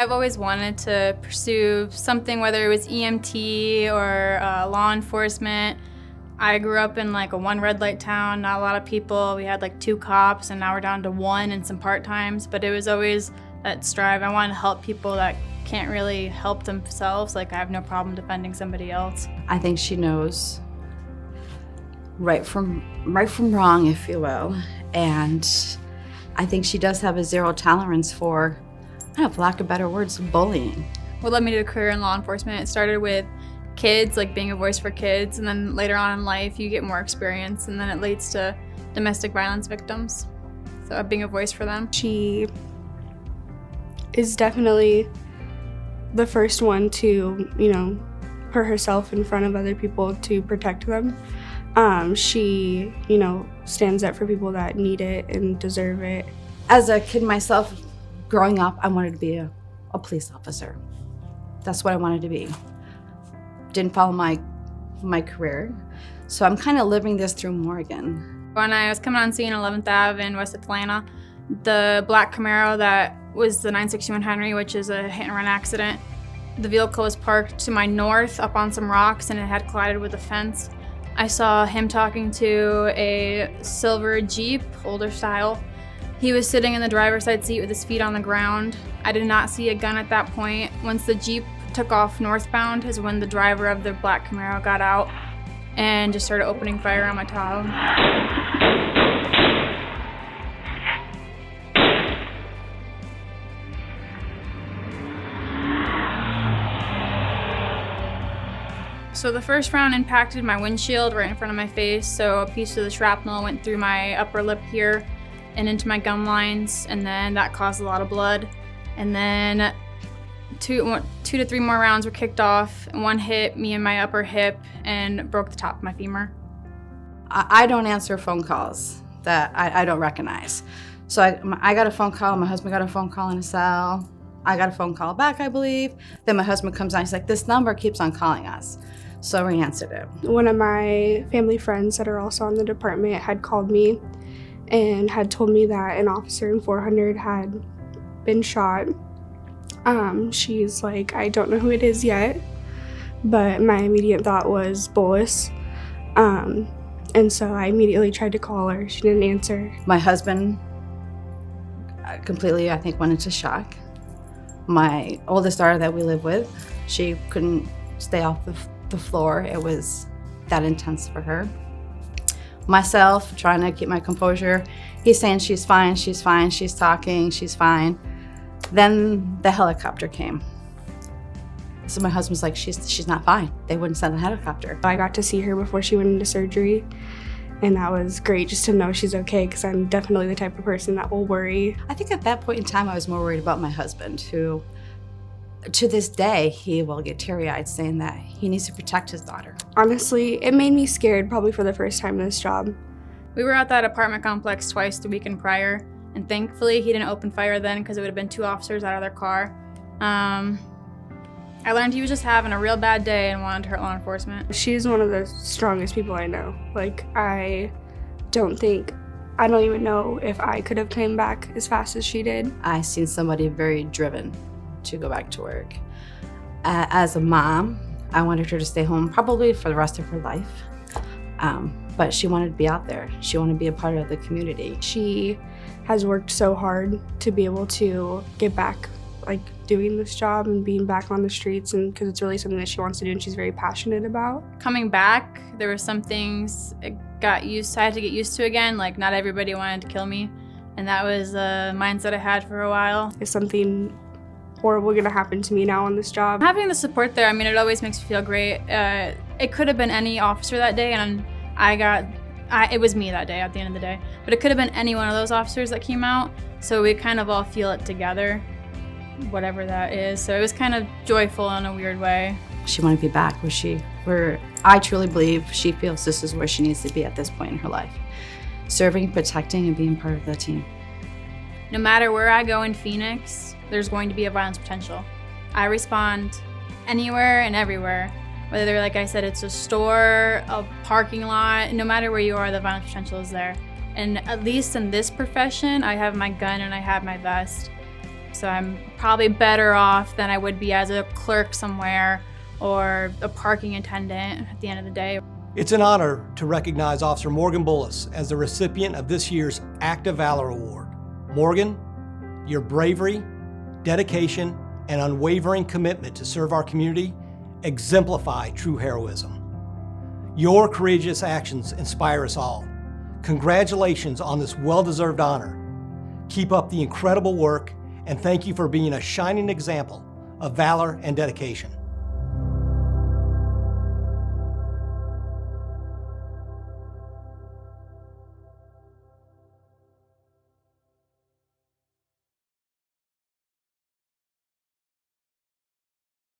I've always wanted to pursue something, whether it was EMT or law enforcement. I grew up in like a one red light town, not a lot of people. We had like 2 cops and now we're down to 1 and some part-times, but it was always that strive. I wanted to help people that can't really help themselves. Like I have no problem defending somebody else. I think she knows right from wrong, if you will. And I think she does have a zero tolerance for, I don't know, for lack of better words, bullying. What led me to a career in law enforcement, it started with kids, like being a voice for kids, and then later on in life you get more experience and then it leads to domestic violence victims. So being a voice for them. She is definitely the first one to, put herself in front of other people to protect them. She, stands up for people that need it and deserve it. As a kid myself, growing up, I wanted to be a police officer. That's what I wanted to be. Didn't follow my career, so I'm kind of living this through Morgan. When I was coming on scene 11th Ave in West Atlanta, the black Camaro that was the 961 Henry, which is a hit and run accident, the vehicle was parked to my north up on some rocks and it had collided with a fence. I saw him talking to a silver Jeep, older style. He was sitting in the driver's side seat with his feet on the ground. I did not see a gun at that point. Once the Jeep took off northbound is when the driver of the black Camaro got out and just started opening fire on my Tahoe. So the first round impacted my windshield right in front of my face, so a piece of the shrapnel went through my upper lip here and into my gum lines, and then that caused a lot of blood. And then two to three more rounds were kicked off, and one hit me in my upper hip and broke the top of my femur. I don't answer phone calls that I don't recognize. So I got a phone call, my husband got a phone call in a cell. I got a phone call back, I believe. Then my husband comes on, he's like, this number keeps on calling us. So we answered it. One of my family friends that are also in the department had called me and had told me that an officer in 400 had been shot. She's like, I don't know who it is yet, but my immediate thought was Bullis. And so I immediately tried to call her. She didn't answer. My husband completely, I think, went into shock. My oldest daughter that we live with, she couldn't stay off the floor. It was that intense for her. Myself, trying to keep my composure. He's saying she's fine, she's fine, she's talking, she's fine. Then the helicopter came. So my husband's like, she's not fine. They wouldn't send a helicopter. I got to see her before she went into surgery, and that was great just to know she's okay, because I'm definitely the type of person that will worry. I think at that point in time, I was more worried about my husband, who, to this day, he will get teary-eyed saying that he needs to protect his daughter. Honestly, it made me scared probably for the first time in this job. We were at that apartment complex twice the weekend prior, and thankfully he didn't open fire then because it would have been 2 officers out of their car. I learned he was just having a real bad day and wanted to hurt law enforcement. She's one of the strongest people I know. Like, I don't even know if I could have came back as fast as she did. I seen somebody very driven to go back to work. As a mom, I wanted her to stay home probably for the rest of her life. But she wanted to be out there. She wanted to be a part of the community. She has worked so hard to be able to get back, like, doing this job and being back on the streets, and because it's really something that she wants to do and she's very passionate about. Coming back, there were some things I had to get used to again. Like, not everybody wanted to kill me, and that was a mindset I had for a while. Is something horrible gonna happen to me now on this job? Having the support there, I mean, it always makes me feel great. It could have been any officer that day, and it was me that day at the end of the day, but it could have been any one of those officers that came out, so we kind of all feel it together, whatever that is. So it was kind of joyful in a weird way. She wanted to be back where I truly believe she feels this is where she needs to be at this point in her life. Serving, protecting, and being part of the team. No matter where I go in Phoenix, there's going to be a violence potential. I respond anywhere and everywhere. Whether, like I said, it's a store, a parking lot, no matter where you are, the violence potential is there. And at least in this profession, I have my gun and I have my vest. so I'm probably better off than I would be as a clerk somewhere or a parking attendant at the end of the day. It's an honor to recognize Officer Morgan Bullis as the recipient of this year's Act of Valor Award. Morgan, your bravery, dedication, and unwavering commitment to serve our community exemplify true heroism. Your courageous actions inspire us all. Congratulations on this well-deserved honor. Keep up the incredible work, and thank you for being a shining example of valor and dedication.